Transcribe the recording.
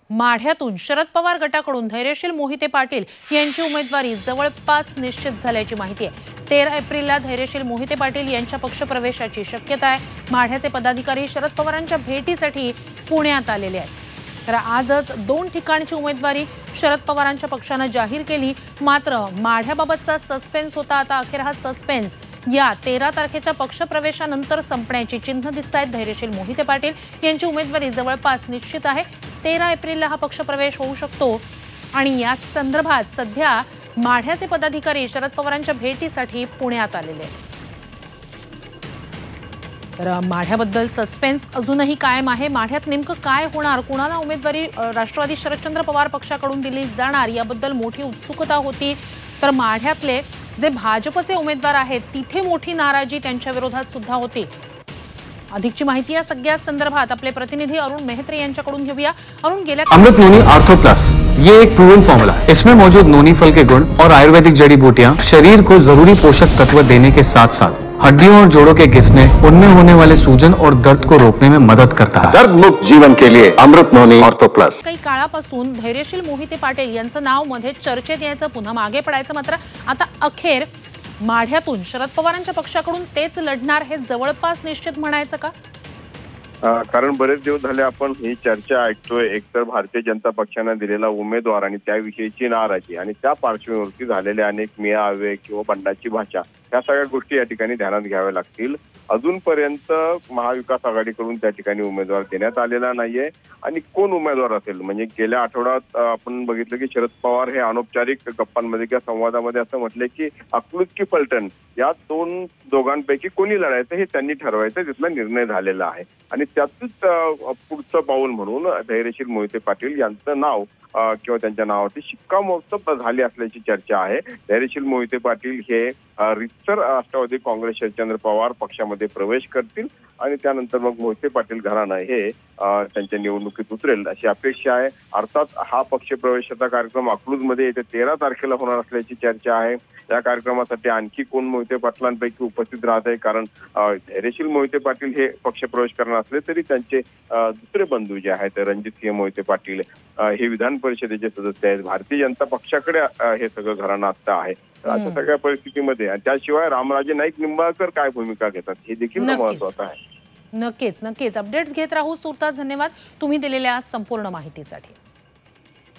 माढ्यातून शरद पवार गटाकडून धैर्यशील मोहिते पाटील यांची उमेदवारी जवळपास निश्चित झाल्याची माहिती आहे। 13 एप्रिलला धैर्यशील मोहिते पाटील यांच्या पक्षप्रवेशाची शक्यता आहे। माढ्याचे पदाधिकारी शरद पवारांच्या भेटीसाठी पुण्यात आलेले आहेत। तर आजच 2 ठिकाणची उमेदवारी शरद पवारांच्या पक्षाने जाहीर केली। मात्र माढ्याबाबतचा सस्पेन्स होता, आता अखेर हा सस्पेन्स या 13 तारखेच्या पक्षप्रवेशानंतर संपण्याची चिन्ह दिसतायत। धैर्यशील मोहिते पाटील यांची उमेदवारी जवळपास निश्चित आहे। 13 एप्रिलला हा पक्षप्रवेश होऊ शकतो आणि या संदर्भात सध्या माढ्याचे पदाधिकारी शरद पवारांच्या भेटीसाठी पुण्यात आलेले आहेत। तर माढ्याबद्दल सस्पेन्स अजूनही कायम आहे। माढ्यात नेमकं काय होणार, कोणाला उमेदवारी राष्ट्रवादी शरदचंद्र पवार पक्षाकडून दिली जाणार याबद्दल मोठी उत्सुकता होती। तर माढ्यातले जे भाजपचे उमेदवार आहेत तिथे मोठी नाराजी त्यांच्या विरोधात सुद्धा होती। अधिकची माहिती या सगळ्या संदर्भात आपले प्रतिनिधी अरुण मेहत्रे यांच्याकडून घेऊया। अरुण, गेल्या अमृत नोनी आर्थो प्लस ये एक प्रूवन फॉर्मूला है। इसमें मौजूद नोनी फल के गुण और आयुर्वेदिक जड़ी बूटियां शरीर को जरूरी पोषक तत्व देने के साथ साथ हड्डियों और जोड़ों के घिसने, उनमें होने वाले सूजन और दर्द को रोकने में मदद करता है। दर्द मुक्त जीवन के लिए अमृत नोनी आर्थो प्लस। काही काळापासून धैर्यशील मोहिते पाटील यांचं नाव मध्ये चर्चेत यायचं, पुन्हा मागे पडायचं, मात्र आता अखेर माढ्यातून शरद पवारांच्या पक्षाकडून तेच लढणार हे जवळपास निश्चित म्हणायचं का? कारण बरेच दिवस झाले आपण ही चर्चा ऐकतोय। एकतर भारतीय जनता पक्षाने दिलेला उमेदवार आणि त्याविषयीची नाराजी आणि त्या पार्श्वभूमीवरती झालेले अनेक मेळावे किंवा बंडाची भाषा, या सगळ्या गोष्टी या ठिकाणी ध्यानात घ्याव्या लागतील। अजूनपर्यंत महाविकास आघाडीकडून त्या ठिकाणी उमेदवार देण्यात आलेला नाहीये आणि कोण उमेदवार असेल, म्हणजे गेल्या आठवड्यात आपण बघितलं की शरद पवार हे अनौपचारिक गप्पांमध्ये किंवा संवादामध्ये असं म्हटले की अकलूज की पलटण या दोघांपैकी कोणी लढायचं हे त्यांनी ठरवायचं, तिथला निर्णय झालेला आहे। आणि त्यातच पुढचं पाऊल म्हणून धैर्यशील मोहिते पाटील यांचं नाव किंवा त्यांच्या नावाची शिक्कामोर्तब झाली असल्याची चर्चा आहे। धैर्यशील मोहिते पाटील हे रितसर राष्ट्रवादी काँग्रेस शरदचंद्र पवार पक्षामध्ये प्रवेश करतील आणि त्यानंतर मग मोहिते पाटील घराणं हे त्यांच्या निवडणुकीत उतरेल अशी अपेक्षा आहे। अर्थात हा पक्षप्रवेशाचा कार्यक्रम अकलूजमध्ये येत्या 13 तारखेला होणार असल्याची चर्चा आहे। या कार्यक्रमासाठी आणखी कोण मोहिते पाटलांपैकी उपस्थित राहत आहे, कारण धैर्यशील मोहिते पाटील हे पक्षप्रवेश करणार असले तरी त्यांचे दुसरे बंधू जे आहेत रणजित सिंह मोहिते पाटील हे विधान परिषदेचे सदस्य आहेत। भारतीय जनता पक्षाकडे हे सगळं घराणं आता आहे। अशा सगळ्या परिस्थितीमध्ये त्याशिवाय रामराजे नाईक निंबाळकर काय भूमिका घेतात हे देखील महत्त्वाचं आहे। नक्कीच अपडेट्स घेत राहू। सुरतास धन्यवाद तुम्ही दिलेल्या संपूर्ण माहितीसाठी।